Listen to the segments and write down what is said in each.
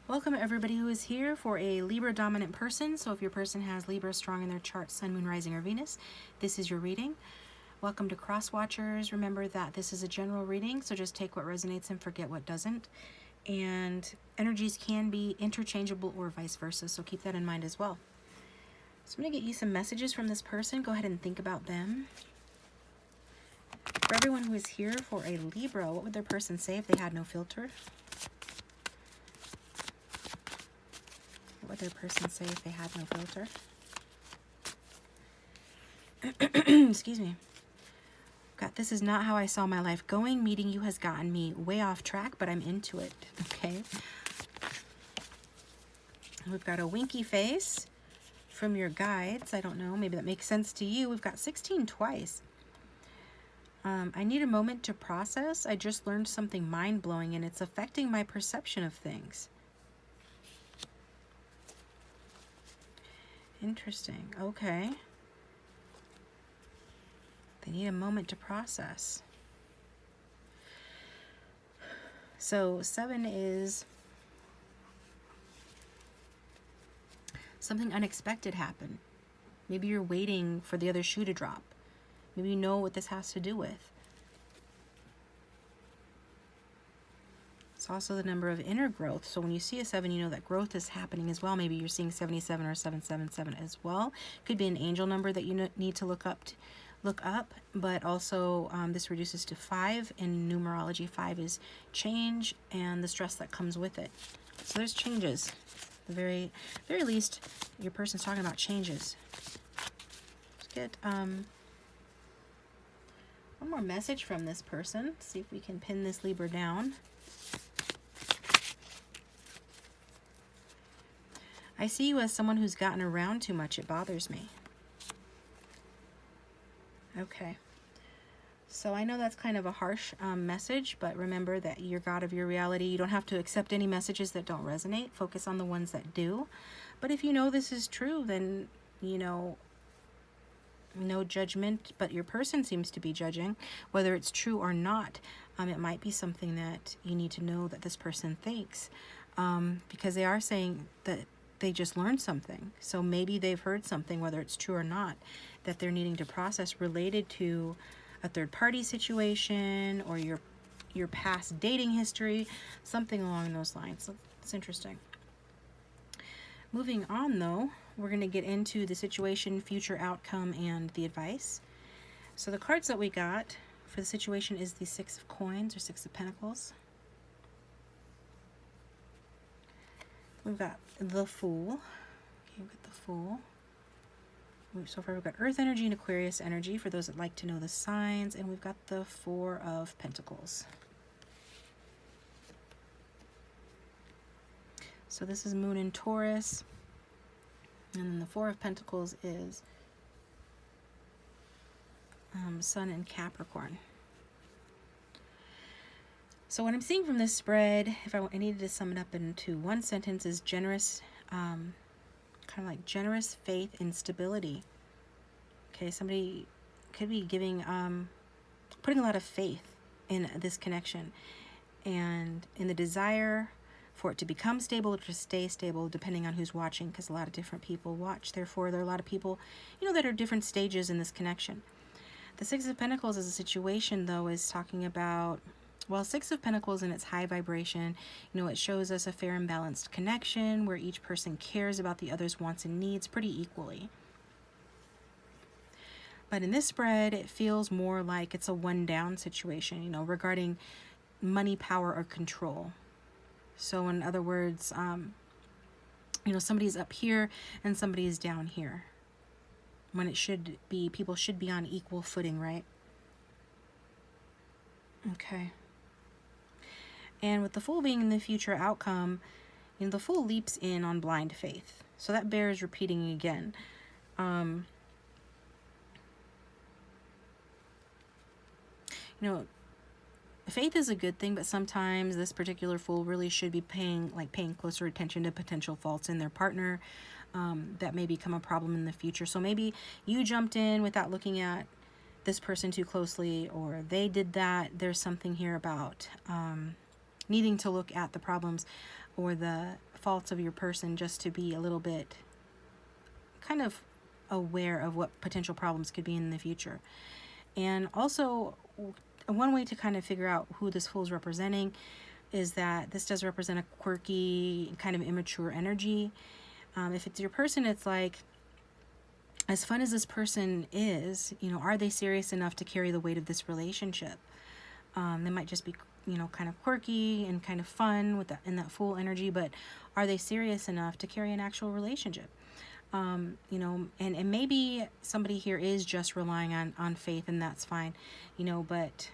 Welcome everybody who is here for a Libra dominant person. So if your person has Libra strong in their chart, Sun, Moon, Rising, or Venus, this is your reading. Welcome to Cross Watchers. Remember that this is a general reading, so just take what resonates and forget what doesn't. And energies can be interchangeable or vice versa, so keep that in mind as well. So I'm going to get you some messages from this person. Go ahead and think about them. For everyone who is here for a Libra, what would their person say if they had no filter? What would their person say if they had no filter? Excuse me. God, this is not how I saw my life going. Meeting you has gotten me way off track, but I'm into it. Okay. We've got a winky face from your guides. I don't know. Maybe that makes sense to you. We've got 16 twice. I need a moment to process. I just learned something mind-blowing, and it's affecting my perception of things. Interesting. Okay. They need a moment to process. So 7 is something unexpected happened. Maybe you're waiting for the other shoe to drop. Maybe you know what this has to do with. It's also the number of inner growth. So when you see a 7, you know that growth is happening as well. Maybe you're seeing 77 or 777 as well. Could be an angel number that you need to look up. But also this reduces to 5. In numerology, 5 is change and the stress that comes with it. So there's changes. At the very least, your person's talking about changes. Let's get one more message from this person. See if we can pin this Libra down. I see you as someone who's gotten around too much. It bothers me. Okay. So I know that's kind of a harsh message, but remember that you're God of your reality. You don't have to accept any messages that don't resonate. Focus on the ones that do. But if you know this is true, then, you know, no judgment, but your person seems to be judging whether it's true or not. It might be something that you need to know that this person thinks, because they are saying that they just learned something. So maybe they've heard something, whether it's true or not, that they're needing to process related to a third-party situation or your past dating history, something along those lines. So it's interesting. Moving on, though, we're going to get into the situation, future outcome, and the advice. So the cards that we got for the situation is the 6 of Coins or 6 of Pentacles. We've got the Fool. Okay, we've got the Fool. So far we've got Earth energy and Aquarius energy for those that like to know the signs. And we've got the 4 of Pentacles. So this is Moon in Taurus. And then the 4 of Pentacles is Sun in Capricorn. So what I'm seeing from this spread, if I needed to sum it up into one sentence, is generous, kind of like generous faith in stability. Okay, somebody could be giving, putting a lot of faith in this connection and in the desire for it to become stable or to stay stable, depending on who's watching, because a lot of different people watch. Therefore, there are a lot of people, you know, that are different stages in this connection. The 6 of Pentacles as a situation, though, is talking about, well, 6 of Pentacles in its high vibration, you know, it shows us a fair and balanced connection where each person cares about the other's wants and needs pretty equally. But in this spread, it feels more like it's a one-down situation, you know, regarding money, power, or control. So in other words, you know, somebody's up here and somebody's down here. When it should be, people should be on equal footing, right? Okay. And with the Fool being in the future outcome, you know, the Fool leaps in on blind faith. So that bears repeating again. You know, faith is a good thing, but sometimes this particular Fool really should be paying closer attention to potential faults in their partner that may become a problem in the future. So maybe you jumped in without looking at this person too closely, or they did that. There's something here about needing to look at the problems or the faults of your person, just to be a little bit kind of aware of what potential problems could be in the future. And also, one way to kind of figure out who this Fool is representing is that this does represent a quirky, kind of immature energy. If it's your person, it's like, as fun as this person is, you know, are they serious enough to carry the weight of this relationship? They might just be, you know, kind of quirky and kind of fun with that, in that Fool energy, but are they serious enough to carry an actual relationship? You know, and maybe somebody here is just relying on faith, and that's fine, you know, but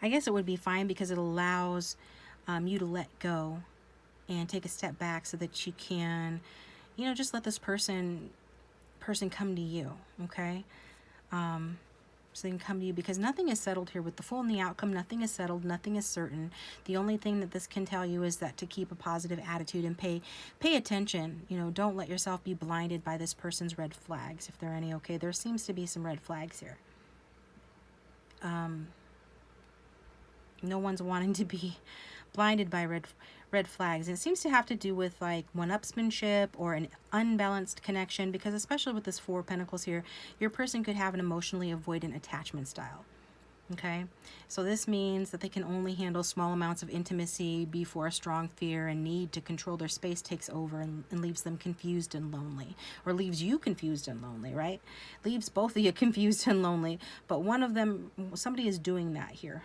I guess it would be fine because it allows you to let go and take a step back so that you can, you know, just let this person come to you, okay? So they can come to you, because nothing is settled here with the Fool and the outcome. Nothing is settled, nothing is certain. The only thing that this can tell you is that to keep a positive attitude and pay attention. You know, don't let yourself be blinded by this person's red flags, if there are any, okay? There seems to be some red flags here. No one's wanting to be blinded by red flags. And it seems to have to do with like one-upsmanship or an unbalanced connection, because especially with this Four of Pentacles here, your person could have an emotionally avoidant attachment style. Okay, so this means that they can only handle small amounts of intimacy before a strong fear and need to control their space takes over and leaves them confused and lonely, or leaves you confused and lonely, right? Leaves both of you confused and lonely, but one of them, somebody is doing that here.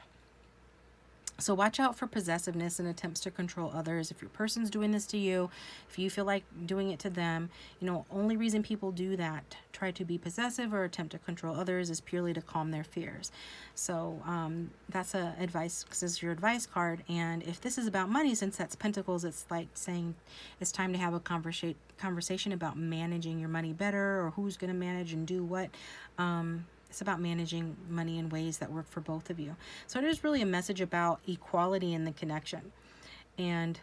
So watch out for possessiveness and attempts to control others. If your person's doing this to you, if you feel like doing it to them, you know, only reason people do that, try to be possessive or attempt to control others, is purely to calm their fears. So that's a advice, because this is your advice card. And if this is about money, since that's Pentacles, it's like saying it's time to have a conversation about managing your money better, or who's going to manage and do what. It's about managing money in ways that work for both of you. So it is really a message about equality in the connection. And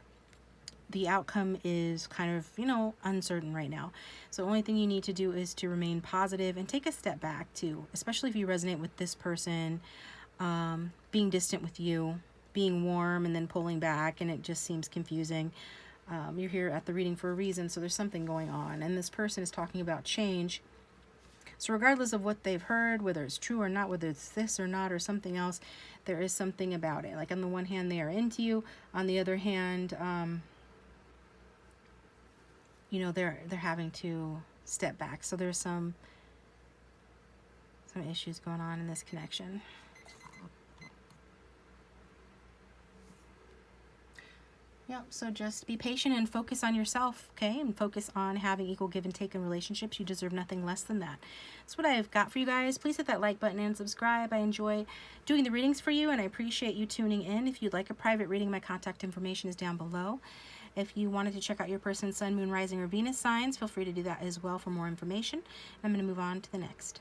the outcome is kind of, you know, uncertain right now. So the only thing you need to do is to remain positive and take a step back too, especially if you resonate with this person, being distant with you, being warm and then pulling back, and it just seems confusing. You're here at the reading for a reason, so there's something going on. And this person is talking about change. So regardless of what they've heard, whether it's true or not, whether it's this or not or something else, there is something about it. Like on the one hand, they are into you. On the other hand, you know, they're having to step back. So there's some issues going on in this connection. Yep, so just be patient and focus on yourself, okay? And focus on having equal give and take in relationships. You deserve nothing less than that. That's what I've got for you guys. Please hit that like button and subscribe. I enjoy doing the readings for you, and I appreciate you tuning in. If you'd like a private reading, my contact information is down below. If you wanted to check out your person's Sun, Moon, Rising, or Venus signs, feel free to do that as well for more information. I'm going to move on to the next.